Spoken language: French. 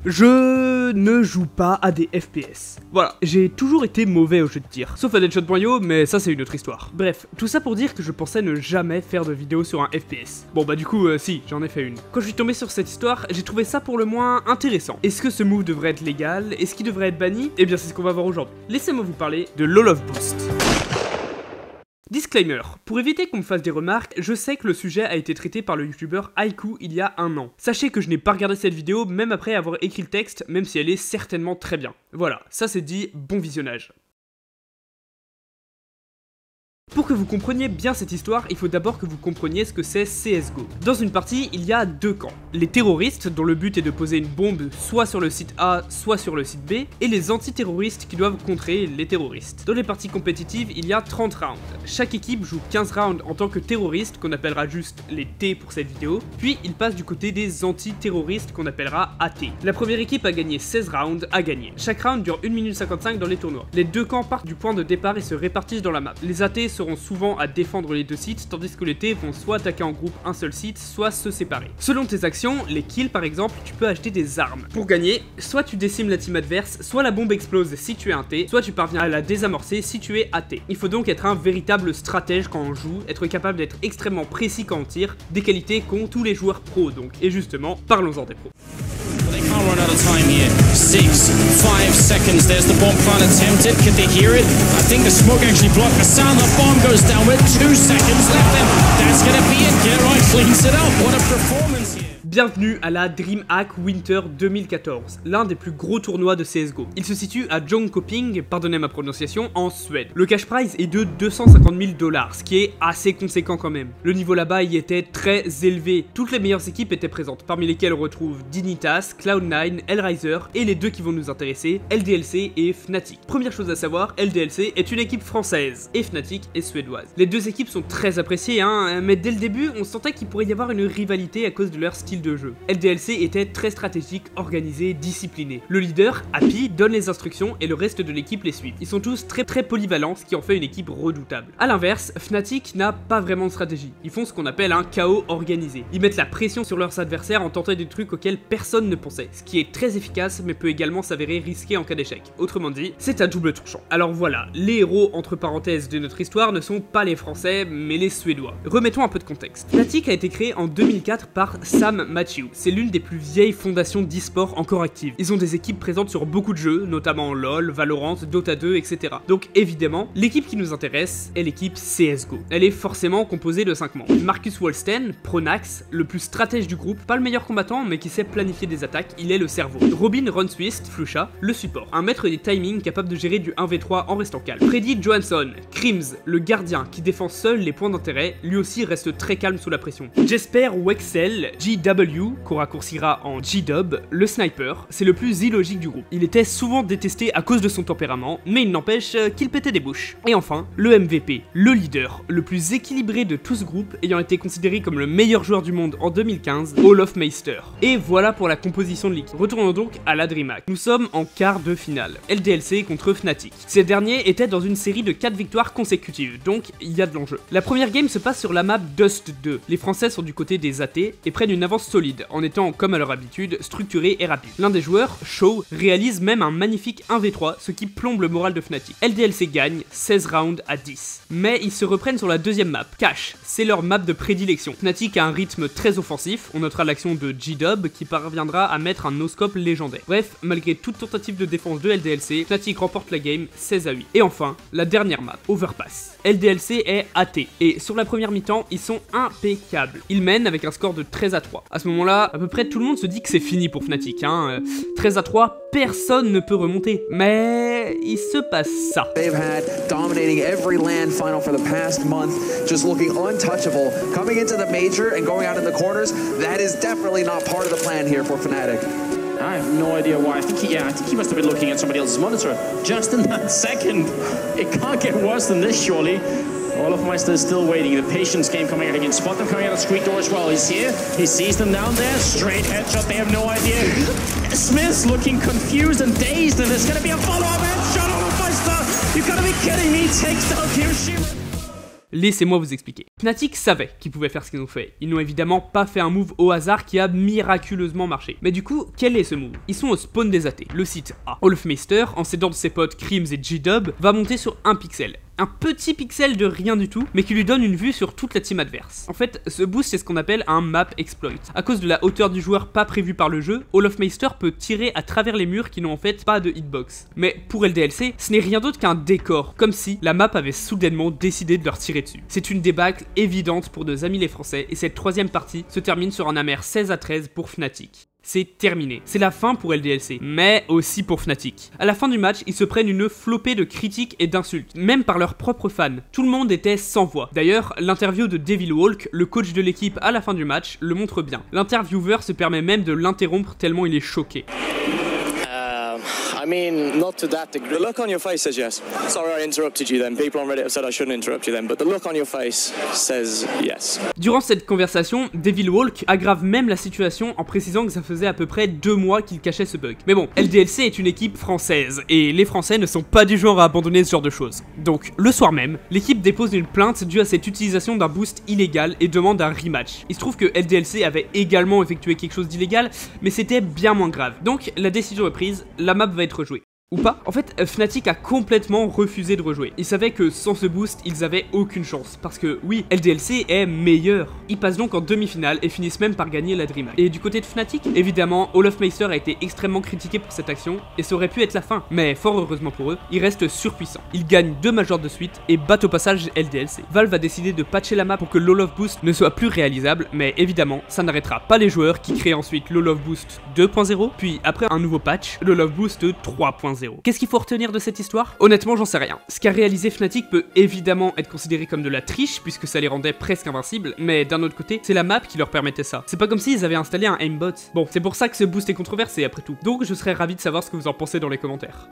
Je ne joue pas à des FPS. Voilà, j'ai toujours été mauvais au jeu de tir. Sauf à Deadshot.io, mais ça c'est une autre histoire. Bref, tout ça pour dire que je pensais ne jamais faire de vidéo sur un FPS. Bon bah du coup, si, j'en ai fait une. Quand je suis tombé sur cette histoire, j'ai trouvé ça pour le moins intéressant. Est-ce que ce move devrait être légal? Est-ce qu'il devrait être banni? Eh bien c'est ce qu'on va voir aujourd'hui. Laissez-moi vous parler de LoL of Boost. Disclaimer, pour éviter qu'on me fasse des remarques, je sais que le sujet a été traité par le youtubeur Haiku il y a un an. Sachez que je n'ai pas regardé cette vidéo même après avoir écrit le texte, même si elle est certainement très bien. Voilà, ça c'est dit, bon visionnage. Pour que vous compreniez bien cette histoire, il faut d'abord que vous compreniez ce que c'est CSGO. Dans une partie, il y a deux camps. Les terroristes, dont le but est de poser une bombe soit sur le site A, soit sur le site B, et les antiterroristes qui doivent contrer les terroristes. Dans les parties compétitives, il y a 30 rounds. Chaque équipe joue 15 rounds en tant que terroriste, qu'on appellera juste les T pour cette vidéo, puis il passe du côté des antiterroristes, qu'on appellera AT. La première équipe a gagné 16 rounds, a gagné. Chaque round dure 1 minute 55 dans les tournois. Les deux camps partent du point de départ et se répartissent dans la map. Les AT seront souvent à défendre les deux sites, tandis que les T vont soit attaquer en groupe un seul site, soit se séparer. Selon tes actions, les kills par exemple, tu peux acheter des armes. Pour gagner, soit tu décimes la team adverse, soit la bombe explose si tu es un T, soit tu parviens à la désamorcer si tu es AT. Il faut donc être un véritable stratège quand on joue, être capable d'être extrêmement précis quand on tire, des qualités qu'ont tous les joueurs pros donc. Et justement, parlons-en des pros. Can't run out of time here. 6, 5 seconds. There's the bomb plan attempted. Could they hear it? I think the smoke actually blocked the sound. The bomb goes down with 2 seconds left. And that's gonna be it. Get right, cleans it up. What a performance here. Bienvenue à la DreamHack Winter 2014, l'un des plus gros tournois de CSGO. Il se situe à Jönköping, pardonnez ma prononciation, en Suède. Le cash prize est de 250 000 $, ce qui est assez conséquent quand même. Le niveau là-bas y était très élevé. Toutes les meilleures équipes étaient présentes, parmi lesquelles on retrouve Dignitas, Cloud9, Hellraiser et les deux qui vont nous intéresser, LDLC et Fnatic. Première chose à savoir, LDLC est une équipe française et Fnatic est suédoise. Les deux équipes sont très appréciées, mais dès le début, on sentait qu'il pourrait y avoir une rivalité à cause de leur style de jeu. LDLC était très stratégique, organisé, discipliné. Le leader, Happy, donne les instructions et le reste de l'équipe les suit. Ils sont tous très polyvalents, ce qui en fait une équipe redoutable. A l'inverse, Fnatic n'a pas vraiment de stratégie. Ils font ce qu'on appelle un chaos organisé. Ils mettent la pression sur leurs adversaires en tentant des trucs auxquels personne ne pensait, ce qui est très efficace mais peut également s'avérer risqué en cas d'échec. Autrement dit, c'est à double tranchant. Alors voilà, les héros entre parenthèses de notre histoire ne sont pas les Français, mais les Suédois. Remettons un peu de contexte. Fnatic a été créé en 2004 par Sam Matthew. C'est l'une des plus vieilles fondations d'e-sport encore actives. Ils ont des équipes présentes sur beaucoup de jeux, notamment LoL, Valorant, Dota 2, etc. Donc évidemment, l'équipe qui nous intéresse est l'équipe CSGO. Elle est forcément composée de 5 membres. Marcus Wolsten, Pronax, le plus stratège du groupe, pas le meilleur combattant mais qui sait planifier des attaques, il est le cerveau. Robin Ronswist, Flusha, le support. Un maître des timings capable de gérer du 1v3 en restant calme. Freddy Johansson, Crims, le gardien qui défend seul les points d'intérêt, lui aussi reste très calme sous la pression. Jesper Wexel, JW, qu'on raccourcira en G-Dub, le sniper, c'est le plus illogique du groupe. Il était souvent détesté à cause de son tempérament, mais il n'empêche qu'il pétait des bouches. Et enfin, le MVP, le leader, le plus équilibré de tout ce groupe, ayant été considéré comme le meilleur joueur du monde en 2015, Olof Meister. Et voilà pour la composition de l'équipe. Retournons donc à la DreamHack. Nous sommes en quart de finale, LDLC contre Fnatic. Ces derniers étaient dans une série de 4 victoires consécutives, donc il y a de l'enjeu. La première game se passe sur la map Dust 2. Les Français sont du côté des AT et prennent une avance solide, en étant, comme à leur habitude, structuré et rapide. L'un des joueurs, Shaw, réalise même un magnifique 1v3, ce qui plombe le moral de Fnatic. LDLC gagne 16 rounds à 10. Mais ils se reprennent sur la deuxième map, Cache, c'est leur map de prédilection. Fnatic a un rythme très offensif, on notera l'action de G-Dub qui parviendra à mettre un no-scope légendaire. Bref, malgré toute tentative de défense de LDLC, Fnatic remporte la game 16 à 8. Et enfin, la dernière map, Overpass. LDLC est AT, et sur la première mi-temps, ils sont impeccables. Ils mènent avec un score de 13 à 3. À ce moment-là, à peu près tout le monde se dit que c'est fini pour Fnatic, 13 à 3, personne ne peut remonter. Mais il se passe ça. They've had dominating every LAN final for the past month, just looking untouchable. Coming into the major and going out in the corners, that is definitely not part of the plan here for Fnatic. I have no idea why. I think he must have been looking at somebody else's monitor just in that second. It can't get worse than this, surely. Olof Meister is still waiting. The patience game coming out again. Spot them coming out of Street Door as well. He's here. He sees them down there. Straight headshot. They have no idea. Smith's looking confused and dazed, and there's going to be a follow-up headshot. Olof Meister, you've got to be kidding me. Takes down Hiroshima. Laissez-moi vous expliquer. Fnatic savait qu'ils pouvaient faire ce qu'ils ont fait. Ils n'ont évidemment pas fait un move au hasard qui a miraculeusement marché. Mais du coup, quel est ce move? Ils sont au spawn des AT, le site A. Olofmeister, en s'aidant de ses potes Crims et G-Dub, va monter sur un pixel. Un petit pixel de rien du tout, mais qui lui donne une vue sur toute la team adverse. En fait, ce boost c'est ce qu'on appelle un map exploit. À cause de la hauteur du joueur pas prévue par le jeu, Olofmeister peut tirer à travers les murs qui n'ont en fait pas de hitbox. Mais pour LDLC, ce n'est rien d'autre qu'un décor, comme si la map avait soudainement décidé de leur tirer dessus. C'est une débâcle évidente pour nos amis les Français, et cette troisième partie se termine sur un amer 16-13 pour Fnatic. C'est terminé. C'est la fin pour LDLC, mais aussi pour Fnatic. À la fin du match, ils se prennent une flopée de critiques et d'insultes, même par leurs propres fans. Tout le monde était sans voix. D'ailleurs, l'interview de Devil Walk, le coach de l'équipe à la fin du match, le montre bien. L'intervieweur se permet même de l'interrompre tellement il est choqué. I mean, not to that degree. The look on your face says yes. Sorry I interrupted you then. People on Reddit have said I shouldn't interrupt you then, but the look on your face says yes. Durant cette conversation, Devil Walk aggrave même la situation en précisant que ça faisait à peu près 2 mois qu'il cachait ce bug. Mais bon, LDLC est une équipe française, et les Français ne sont pas du genre à abandonner ce genre de choses. Donc, le soir même, l'équipe dépose une plainte due à cette utilisation d'un boost illégal et demande un rematch. Il se trouve que LDLC avait également effectué quelque chose d'illégal, mais c'était bien moins grave. Donc, la décision est prise, la map va être rejouée. Ou pas. En fait, Fnatic a complètement refusé de rejouer. Ils savaient que sans ce boost, ils avaient aucune chance. Parce que oui, LDLC est meilleur. Ils passent donc en demi-finale et finissent même par gagner la DreamHack. Et du côté de Fnatic, évidemment, Olofmeister a été extrêmement critiqué pour cette action et ça aurait pu être la fin. Mais fort heureusement pour eux, ils restent surpuissants. Ils gagnent 2 majors de suite et battent au passage LDLC. Valve a décidé de patcher la map pour que l'Olof Boost ne soit plus réalisable, mais évidemment, ça n'arrêtera pas les joueurs qui créent ensuite l'Olof Boost 2.0, puis après un nouveau patch, l'Olof Boost 3.0. Qu'est-ce qu'il faut retenir de cette histoire? Honnêtement, j'en sais rien. Ce qu'a réalisé Fnatic peut évidemment être considéré comme de la triche, puisque ça les rendait presque invincibles, mais d'un autre côté, c'est la map qui leur permettait ça. C'est pas comme s'ils avaient installé un aimbot. Bon, c'est pour ça que ce boost est controversé après tout. Donc je serais ravi de savoir ce que vous en pensez dans les commentaires.